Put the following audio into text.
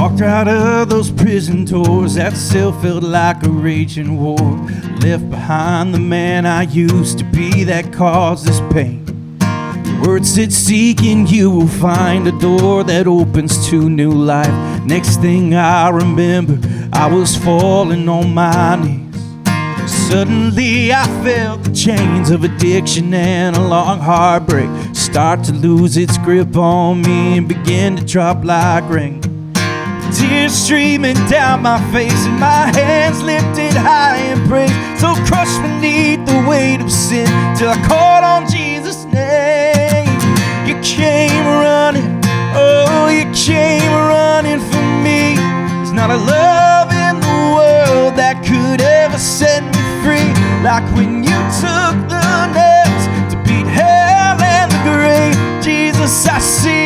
Walked out of those prison doors, that cell felt like a raging war. Left behind the man I used to be that caused this pain. The word said, seek and you will find a door that opens to new life. Next thing I remember, I was falling on my knees. Suddenly I felt the chains of addiction and a long heartbreak start to lose its grip on me and begin to drop like rain. Tears streaming down my face and my hands lifted high in praise, so crushed beneath the weight of sin till I called on Jesus' name. You came running, oh, you came running for me. There's not a love in the world that could ever set me free, like when you took the nails to beat hell and the grave. Jesus, I see